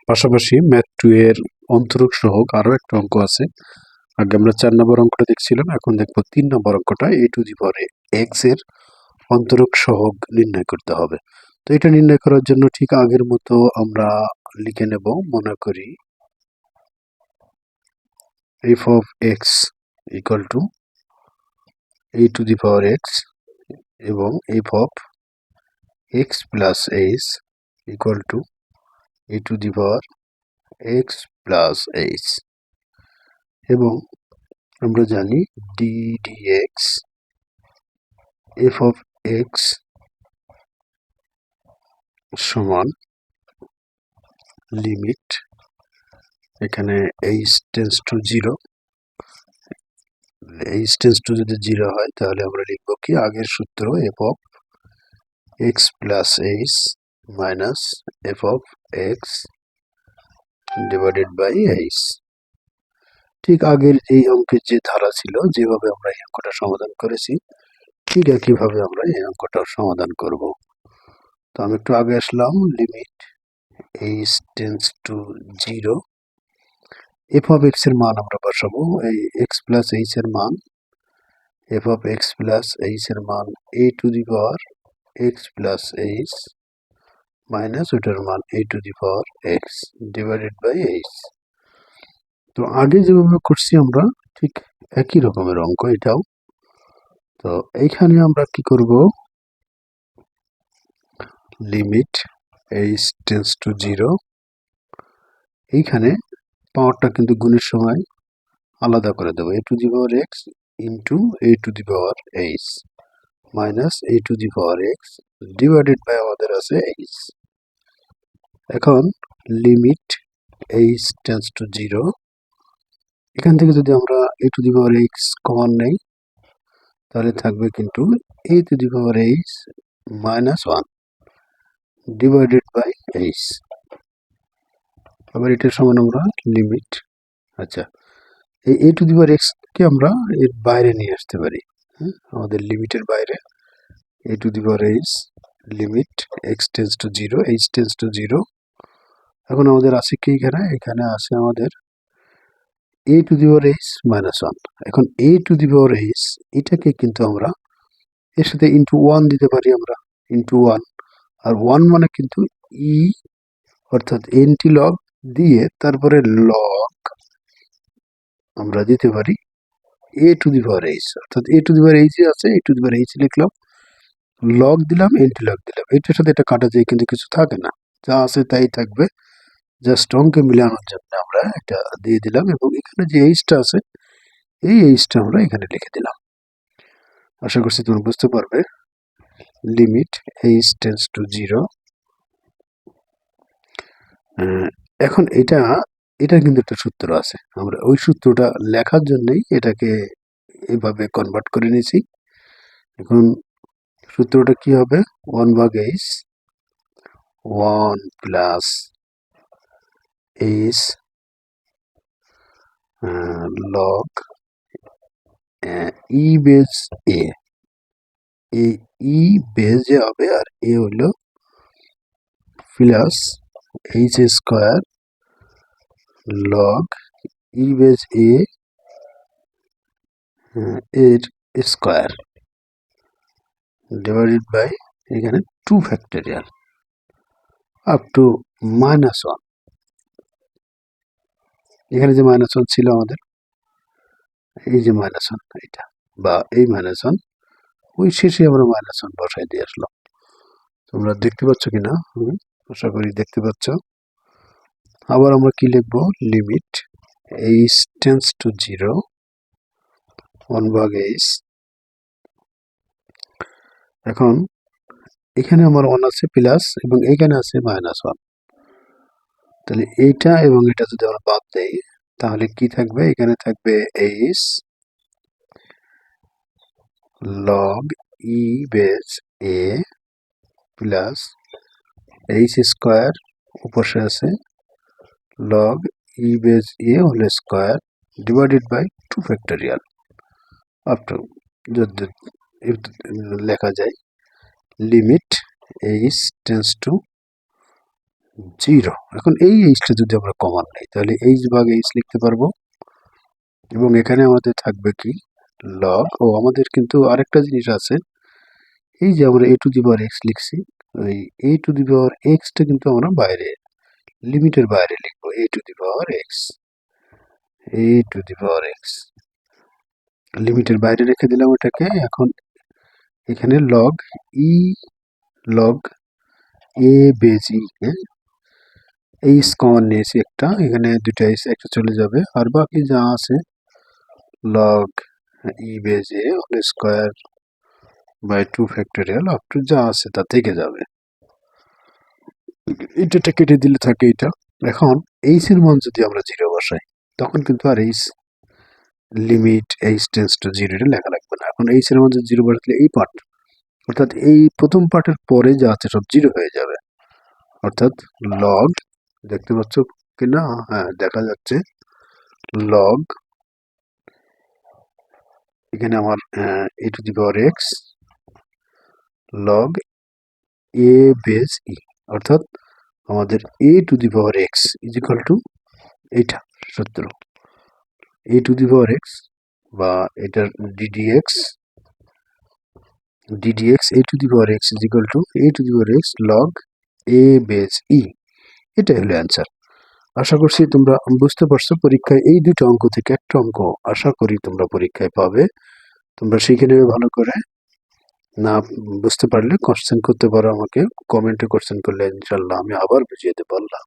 পাশাপাশি ম্যাথ 2 এর অন্তরক সহগ আরো একটা অঙ্ক আছে। আগে আমরা 4 নম্বর অঙ্কটা দেখছিলাম, এখন দেখবো 3 নম্বর অঙ্কটা। a two the power x এর অন্তরক সহগ নির্ণয় করতে হবে। তো এটা নির্ণয় করার জন্য ঠিক আগের মতো আমরা লিখে নেব, মনে করি f of x equal to a to the power x এবং f of x plus h equal to a to the power x plus h এবং আমরা জানি d dx f of x সমান লিমিট, এখানে h tends to 0, h tends two যদি 0 হয় তাহলে আমরা লিখব কি আগের সূত্র f of x plus h minus f of x divided by h। ঠিক আগের এই অঙ্কের যে ধারা ছিল, যেভাবে আমরা এই অঙ্কটা সমাধান করেছি, ঠিক একইভাবে আমরা এই অঙ্কটাও সমাধান করব। তো আমি একটু আগে আসলাম, limit h tends to 0, f of x এর মান আমরা বসাবো, এই x plus h এর মান, f of x plus h এর মান a to the power x plus h minus ওটার মান a to the power x divided by h। তো আগে যেভাবে করছি আমরা ঠিক একই রকমের অঙ্ক এটাও। তো এইখানে আমরা কি করব, লিমিট h টেন্ডস টু 0, এইখানে পাওয়ারটা কিন্তু গুণের সময় আলাদা করে দেবো, a to the power x into a to the power h minus a to the power x divided by আমাদের আছে h। এখন লিমিট h টেন্ডস টু 0, এখান থেকে যদি আমরা a to the power x common নেই তাহলে থাকবে কিন্তু a to the power h minus 1 divided by h। আবার এটার সমান আমরা লিমিট, আচ্ছা এই a to the power x কে আমরা এর বাইরে নিয়ে আসতে পারি, আমাদের লিমিটের বাইরে a to the power h limit x tends to 0, h tends to 0। এখন আমাদের আছে কি, এখানে আছে আমাদের a to the power h minus 1। এখন a to the power h এটাকে কিন্তু আমরা এর সাথে ইন্টু 1 দিতে পারি, আমরা ইন্টু 1, আর 1 মানে কিন্তু e অর্থাৎ এনটি লগ দিয়ে তারপরে লগ আমরা দিতে পারি a to the power h, অর্থাৎ a to the power h আছে, a to the power h লিখলাম, লগ দিলাম, এনটি লগ দিলাম, এটার সাথে এটা কাটা যায় কিন্তু কিছু থাকে না, যা আছে তাই থাকবে, জাস্ট অঙ্কে মিলানোর জন্য আমরা এটা দিয়ে দিলাম এবং এখানে যে এইচটা আছে এই এইচটা আমরা এখানে লিখে দিলাম। আশা করছি তোমরা বুঝতে পারবে। লিমিট h টেন্ডস টু 0, এখন এটা কিন্তু একটা সূত্র আছে, আমরা ওই সূত্রটা লেখার জন্যই এটাকে এভাবে কনভার্ট করে নিয়েছি। এখন সূত্রটা কি হবে, 1 ভাগ h 1 plus h log e base এ, এই ই বেজ এ হবে আর এ হলো plus h square log e base এ এর স্কোয়ার ডিভাইডেড বাই এখানে 2 ফ্যাক্টোরিয়াল আপ টু মাইনাস 1। এখানে যে মাইনাস 1 ছিল আমাদের, এই যে মাইনাস 1 এটা, বা এই মাইনাস 1, ওই শেষে আমরা মাইনাস 1 বসাই দিয়ে আসলাম। তোমরা দেখতে পাচ্ছ কিনা, আশা করি দেখতে পাচ্ছ। আবার আমরা কি লিখব, লিমিট h টেন্ডস টু 0, 1 ভাগ h, এখন এখানে আমার 1 আছে প্লাস এবং এখানে আছে মাইনাস 1, তাহলে এইটা এবং এটা যদি আমরা বাদ দেই তাহলে কি থাকবে, এখানে থাকবে h log e base a plus h square উপরে আছে log e base a whole square divided by 2 factorial up to, যদি লেখা যায় লিমিট h টেন্ডস টু 0। এখন এই এইচটা যদি আমরা কমন নেই তাহলে এইচ ভাগ এইচ লিখতে পারবো এবং এখানে আমাদের থাকবে কি লগ ও আমাদের কিন্তু আরেকটা জিনিস আছে এই যে আমরা এ টু দি পাওয়ার এক্স লিখছি ওই এ টু দি পাওয়ার এক্সটা কিন্তু আমরা বাইরে লিমিটের বাইরে লিখবো a to the power x a to the power x লিমিটের বাইরে রেখে দিলাম এটাকে এখন এখানে log e log a base e h common নিয়েছি একটা এখানে দুইটা এইচ একটা চলে যাবে আর বাকি যা আছে log e base a whole square by 2 factorial up to যা আছে তা থেকে যাবে এটা কেটে দিলে থাকে এটা এখন এইচ এর মান যদি আমরা 0 বসাই তখন কিন্তু আর h limit h tends to 0 এটা লেখা লাগবে না এখন এইচ এর মান যদি 0 বসালে এই পার্ট অর্থাৎ এই প্রথম পার্টের পরে যা আছে সব 0 হয়ে যাবে অর্থাৎ লগ দেখতে পাচ্ছ কিনা হ্যাঁ দেখা যাচ্ছে লগ এখানে আমার a to the power x log a base e অর্থাৎ আমাদের a to the power x is equal to এইটা সূত্র a to the power x বা এটার d d x a to the power x is equal to a to the power x log a base e এটাই হলো answer আশা করছি তোমরা বুঝতে পারছো পরীক্ষায় এই দুটো অঙ্ক থেকে একটা অঙ্ক আশা করি তোমরা পরীক্ষায় পাবে তোমরা শিখে নেবে ভালো করে না বুঝতে পারলে কোশ্চেন করতে পারো আমাকে কমেন্টে কোশ্চেন করলে ইনশাল্লাহ আমি আবার বুঝিয়ে দেবো আল্লাহ